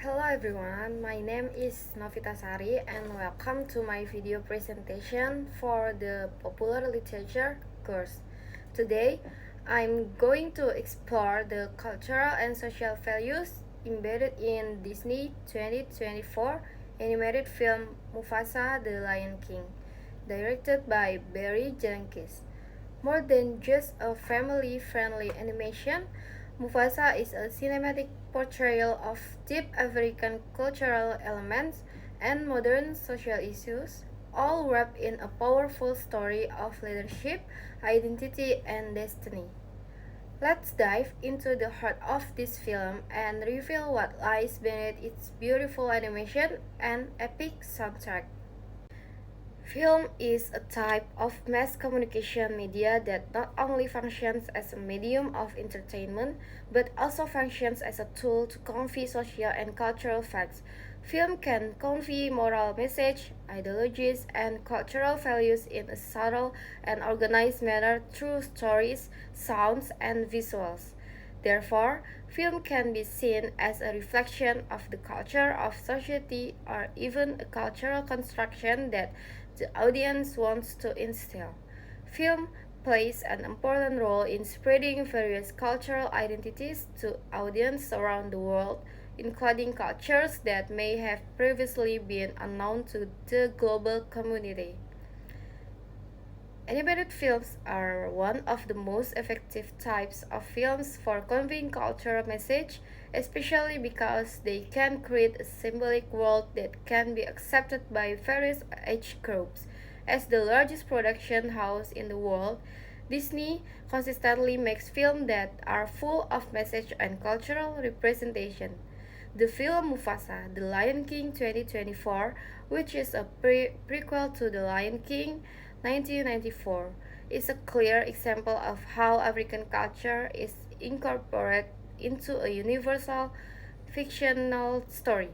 Hello everyone, my name is Novita Sari and welcome to my video presentation for the Popular Literature course. Today, I'm going to explore the cultural and social values embedded in Disney 2024 animated film Mufasa: The Lion King, directed by Barry Jenkins. More than just a family-friendly animation, Mufasa is a cinematic portrayal of deep African cultural elements and modern social issues, all wrapped in a powerful story of leadership, identity, and destiny. Let's dive into the heart of this film and reveal what lies beneath its beautiful animation and epic soundtrack. Film is a type of mass communication media that not only functions as a medium of entertainment, but also functions as a tool to convey social and cultural facts. Film can convey moral message, ideologies, and cultural values in a subtle and organized manner through stories, sounds, and visuals. Therefore, film can be seen as a reflection of the culture of society or even a cultural construction that the audience wants to instill. Film plays an important role in spreading various cultural identities to audiences around the world, including cultures that may have previously been unknown to the global community. Animated films are one of the most effective types of films for conveying cultural message, especially because they can create a symbolic world that can be accepted by various age groups. As the largest production house in the world, Disney consistently makes films that are full of message and cultural representation. The film Mufasa: The Lion King 2024, which is a prequel to The Lion King 1994, is a clear example of how African culture is incorporated into a universal fictional story.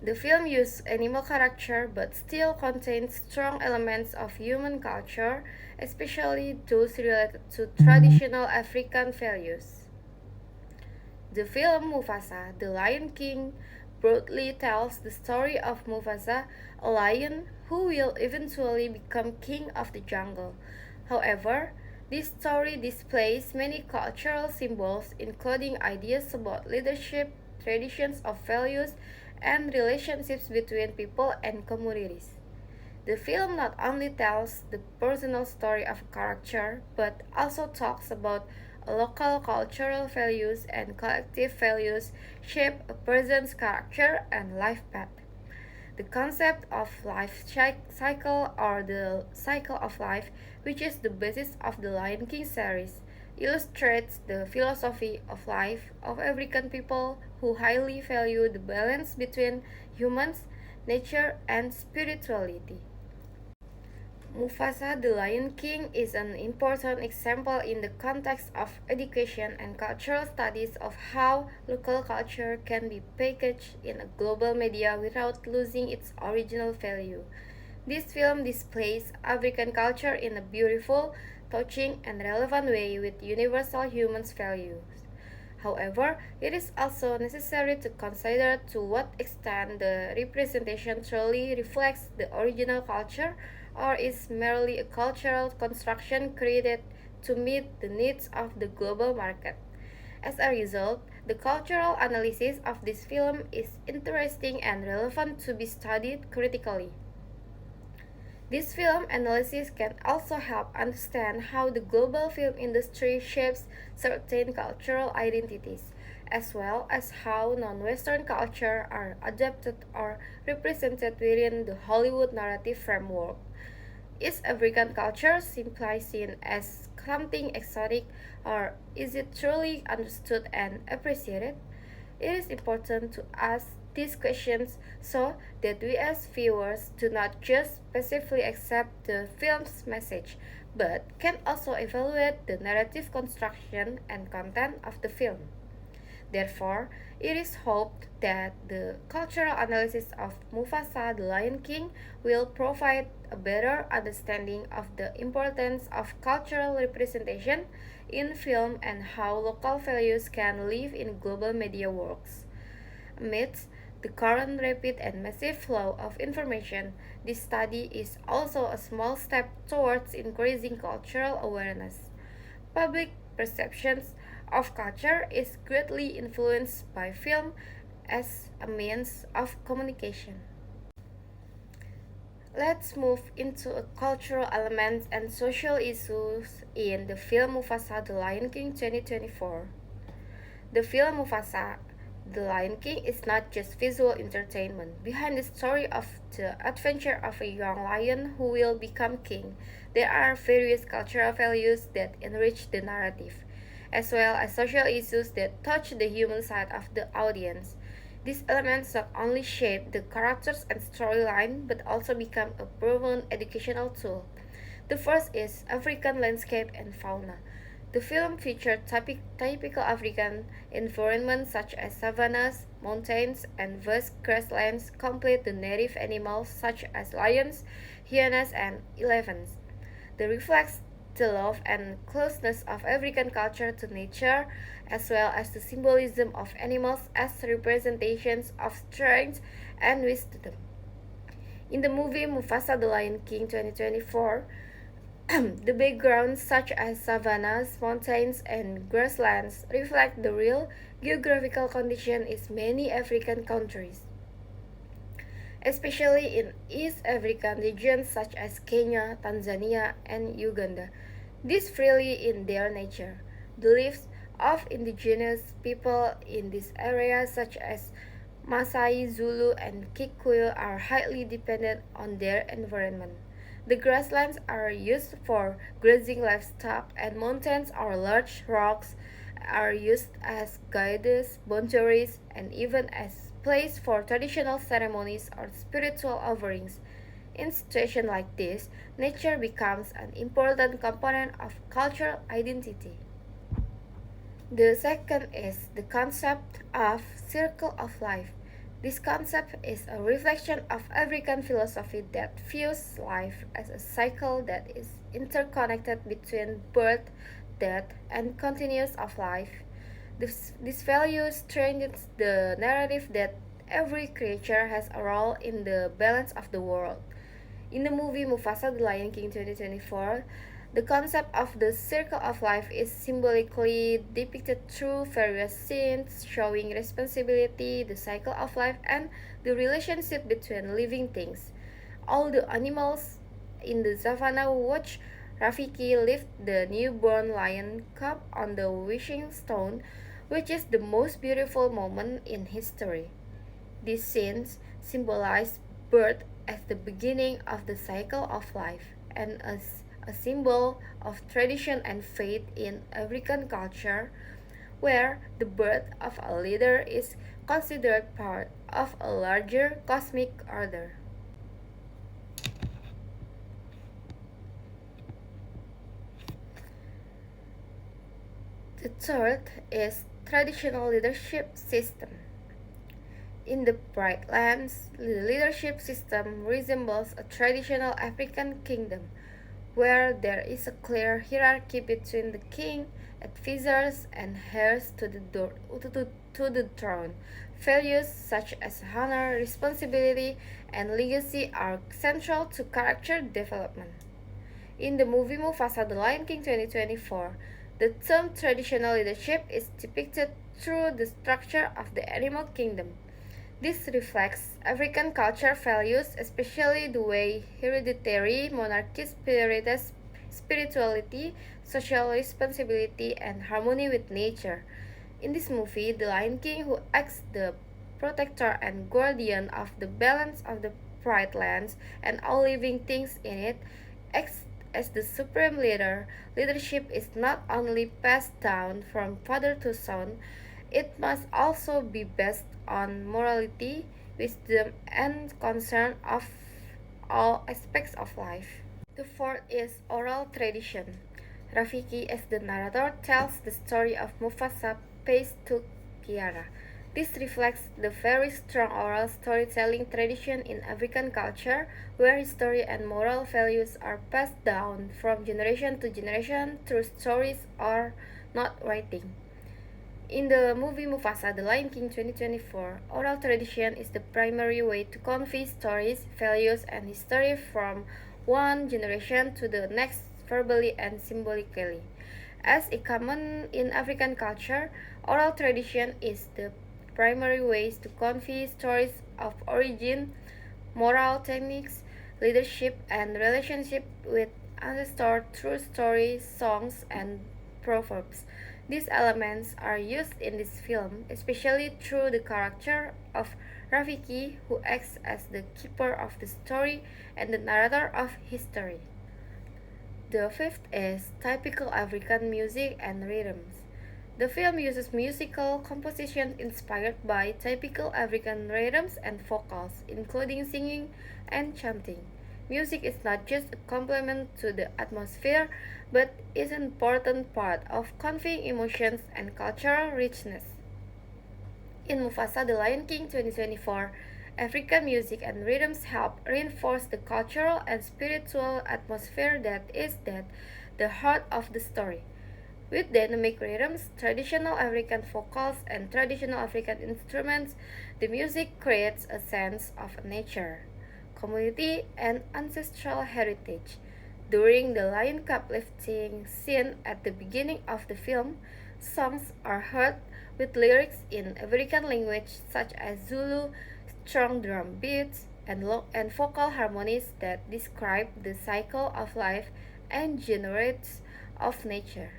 The film uses animal character but still contains strong elements of human culture, especially those related to traditional African values. The film Mufasa: The Lion King broadly tells the story of Mufasa, a lion who will eventually become king of the jungle. However, this story displays many cultural symbols, including ideas about leadership, traditions of values, and relationships between people and communities. The film not only tells the personal story of a character, but also talks about local cultural values and collective values shape a person's character and life path. The concept of life cycle or the cycle of life, which is the basis of the Lion King series, illustrates the philosophy of life of African people who highly value the balance between humans, nature, and spirituality. Mufasa: The Lion King is an important example in the context of education and cultural studies of how local culture can be packaged in a global media without losing its original value. This film displays African culture in a beautiful, touching, and relevant way with universal human values. However, it is also necessary to consider to what extent the representation truly reflects the original culture or is merely a cultural construction created to meet the needs of the global market. As a result, the cultural analysis of this film is interesting and relevant to be studied critically. This film analysis can also help understand how the global film industry shapes certain cultural identities, as well as how non-Western culture are adapted or represented within the Hollywood narrative framework. Is African culture simply seen as something exotic, or is it truly understood and appreciated? It is important to ask these questions so that we as viewers do not just passively accept the film's message, but can also evaluate the narrative construction and content of the film. Therefore, it is hoped that the cultural analysis of Mufasa: The Lion King will provide a better understanding of the importance of cultural representation in film and how local values can live in global media works. Amidst the current rapid and massive flow of information, this study is also a small step towards increasing cultural awareness. Public perceptions of culture is greatly influenced by film as a means of communication. Let's move into cultural elements and social issues in the film Mufasa The Lion King 2024. The film Mufasa The Lion King is not just visual entertainment. Behind the story of the adventure of a young lion who will become king, there are various cultural values that enrich the narrative, as well as social issues that touch the human side of the audience. These elements not only shape the characters and storyline but also become a proven educational tool. The first is African landscape and fauna. The film featured typical African environments such as savannas, mountains, and vast grasslands, complete the native animals such as lions, hyenas, and elephants. They reflects the love and closeness of African culture to nature, as well as the symbolism of animals as representations of strength and wisdom. In the movie Mufasa The Lion King 2024, the backgrounds such as savannas, mountains, and grasslands reflect the real geographical condition in many African countries, especially in East African regions such as Kenya, Tanzania, and Uganda. This freely in their nature. The lives of indigenous people in this area such as Maasai, Zulu, and Kikuyu are highly dependent on their environment. The grasslands are used for grazing livestock, and mountains or large rocks are used as guides, boundaries, and even as place for traditional ceremonies or spiritual offerings. In situations like this, nature becomes an important component of cultural identity. The second is the concept of circle of life. This concept is a reflection of African philosophy that views life as a cycle that is interconnected between birth, death, and continuous of life. This value strengthens the narrative that every creature has a role in the balance of the world. In the movie Mufasa The Lion King 2024, the concept of the circle of life is symbolically depicted through various scenes showing responsibility, the cycle of life, and the relationship between living things. All the animals in the savannah watch Rafiki lift the newborn lion cub on the wishing stone, which is the most beautiful moment in history. These scenes symbolize birth as the beginning of the cycle of life and as a symbol of tradition and faith in African culture, where the birth of a leader is considered part of a larger cosmic order. The third is traditional leadership system. In the Bright Lands, the leadership system resembles a traditional African kingdom, where there is a clear hierarchy between the king, advisors, and heirs to the throne. Values such as honor, responsibility, and legacy are central to character development. In the movie Mufasa The Lion King 2024, the term traditional leadership is depicted through the structure of the animal kingdom. This reflects African culture values, especially the way hereditary monarchy spirites spirituality, social responsibility, and harmony with nature. In this movie, the Lion King, who acts the protector and guardian of the balance of the Pride Lands and all living things in it, acts as the supreme leader. Leadership is not only passed down from father to son, it must also be based on morality, wisdom, and concern of all aspects of life. The fourth is oral tradition. Rafiki, as the narrator, tells the story of Mufasa passed to Kiara. This reflects the very strong oral storytelling tradition in African culture, where history and moral values are passed down from generation to generation through stories or not writing. In the movie Mufasa, The Lion King 2024, oral tradition is the primary way to convey stories, values, and history from one generation to the next verbally and symbolically. As is common in African culture, oral tradition is the primary ways to convey stories of origin, moral techniques, leadership, and relationship with ancestors through stories, songs, and proverbs. These elements are used in this film, especially through the character of Rafiki, who acts as the keeper of the story and the narrator of history. The fifth is typical African music and rhythms. The film uses musical compositions inspired by typical African rhythms and vocals, including singing and chanting. Music is not just a complement to the atmosphere, but is an important part of conveying emotions and cultural richness. In Mufasa The Lion King 2024, African music and rhythms help reinforce the cultural and spiritual atmosphere that is at the heart of the story. With dynamic rhythms, traditional African vocals, and traditional African instruments, the music creates a sense of nature, community, and ancestral heritage. During the lion cup lifting scene at the beginning of the film, songs are heard with lyrics in African language such as Zulu, strong drum beats, and vocal harmonies that describe the cycle of life and generates of nature.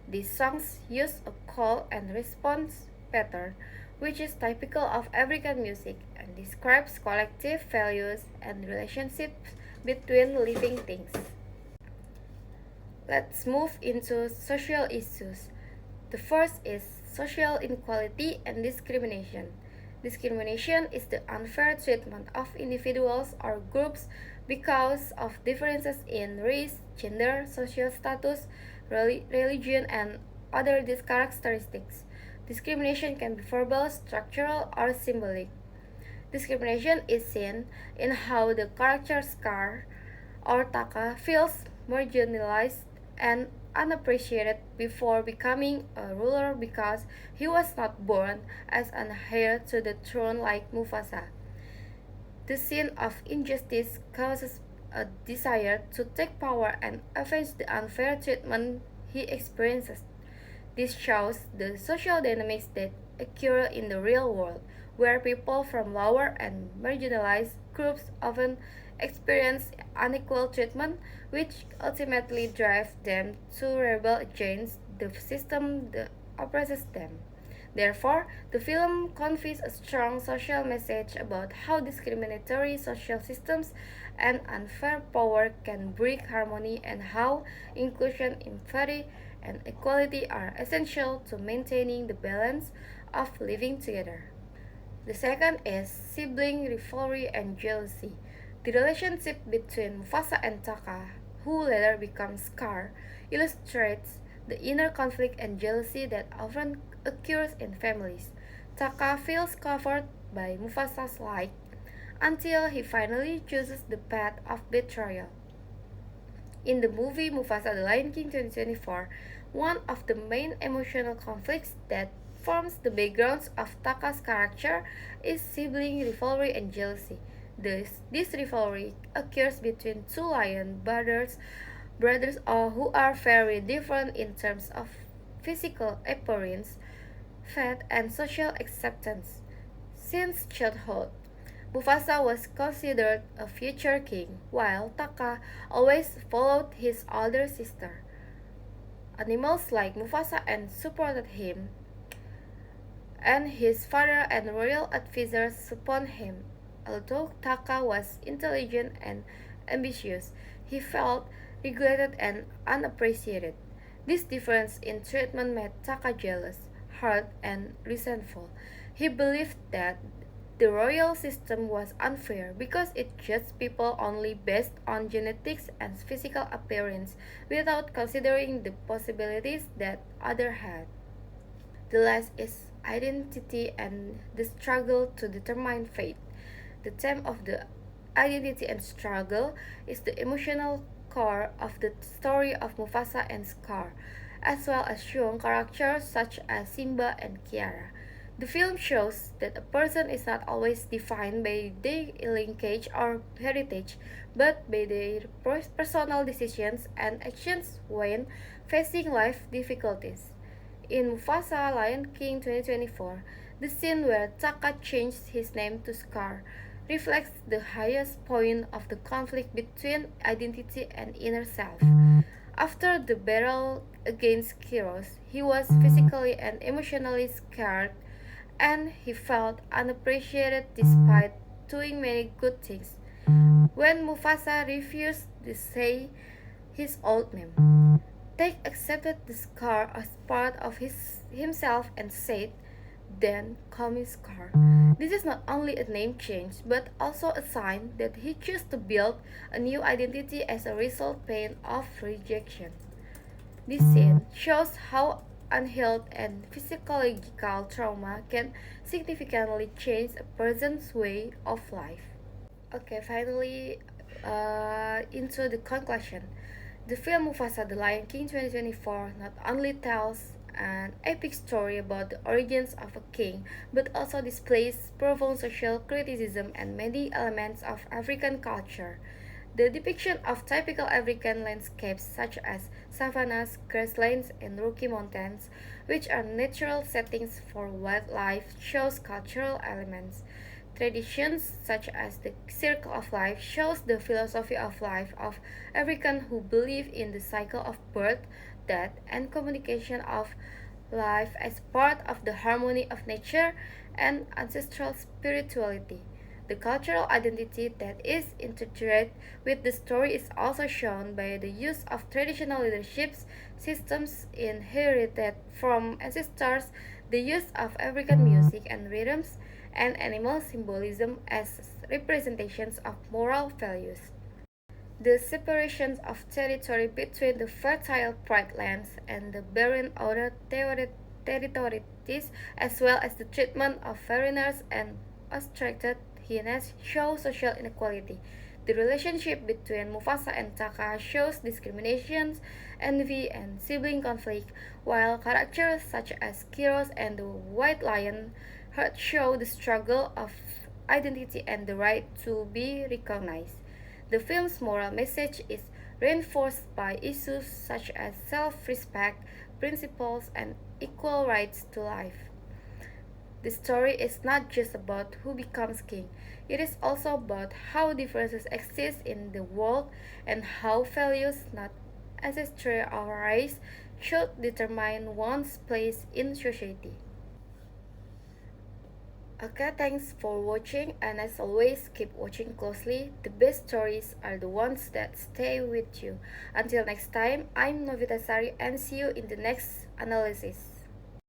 These songs use a call and response pattern, which is typical of African music and describes collective values and relationships between living things. Let's move into social issues. The first is social inequality and discrimination. Discrimination is the unfair treatment of individuals or groups because of differences in race, gender, social status, religion, and other characteristics. Discrimination can be verbal, structural, or symbolic. Discrimination is seen in how the character Scar or Taka feels marginalized and unappreciated before becoming a ruler because he was not born as an heir to the throne like Mufasa. The sin of injustice causes a desire to take power and avenge the unfair treatment he experiences. This shows the social dynamics that occur in the real world, where people from lower and marginalized groups often experience unequal treatment, which ultimately drives them to rebel against the system that oppresses them. Therefore, the film conveys a strong social message about how discriminatory social systems and unfair power can break harmony and how inclusion, empathy, and equality are essential to maintaining the balance of living together. The second is sibling rivalry and jealousy. The relationship between Mufasa and Taka, who later becomes Scar, illustrates the inner conflict and jealousy that often occurs in families. Taka feels covered by Mufasa's light until he finally chooses the path of betrayal. In the movie Mufasa The Lion King 2024, one of the main emotional conflicts that forms the backgrounds of Taka's character is sibling rivalry and jealousy. This rivalry occurs between two lion brothers who are very different in terms of physical appearance, fat, and social acceptance. Since childhood, Mufasa was considered a future king, while Taka always followed his older sister. Animals like Mufasa and supported him, and his father and royal advisors support him. Although Taka was intelligent and ambitious, he felt neglected and unappreciated. This difference in treatment made Taka jealous, hurt, and resentful. He believed that the royal system was unfair because it judged people only based on genetics and physical appearance without considering the possibilities that others had. The last is identity and the struggle to determine fate. The theme of the identity and struggle is the emotional core of the story of Mufasa and Scar. as well as young characters such as Simba and Kiara. The film shows that a person is not always defined by their lineage or heritage, but by their personal decisions and actions when facing life difficulties. In Mufasa Lion King 2024, the scene where Taka changed his name to Scar reflects the highest point of the conflict between identity and inner self. After the battle against Kyros, he was physically and emotionally scared, and he felt unappreciated despite doing many good things. When Mufasa refused to say his old name, Tech accepted the scar as part of himself and said, "Then call me Scar." This is not only a name change, but also a sign that he chose to build a new identity as a result pain of rejection. This scene shows how unhealed and physiological trauma can significantly change a person's way of life. Okay, finally, into the conclusion. The film Mufasa The Lion King 2024 not only tells an epic story about the origins of a king, but also displays profound social criticism and many elements of African culture. The depiction of typical African landscapes such as savannas, grasslands, and Rocky Mountains, which are natural settings for wildlife, shows cultural elements. Traditions such as the circle of life shows the philosophy of life of Africans who believe in the cycle of birth, death, and communication of life as part of the harmony of nature and ancestral spirituality. The cultural identity that is integrated with the story is also shown by the use of traditional leadership systems inherited from ancestors, the use of African music and rhythms, and animal symbolism as representations of moral values. The separation of territory between the fertile Pride lands and the barren outer territories, as well as the treatment of foreigners and ostracted hyenas, show social inequality. The relationship between Mufasa and Taka shows discrimination, envy, and sibling conflict, while characters such as Kyros and the White Lion Heart show the struggle of identity and the right to be recognized. The film's moral message is reinforced by issues such as self respect, principles, and equal rights to life. The story is not just about who becomes king, it is also about how differences exist in the world and how values, not ancestry or race, should determine one's place in society. Okay, thanks for watching, and as always, keep watching closely. The best stories are the ones that stay with you. Until next time, I'm Novita Sari and see you in the next analysis.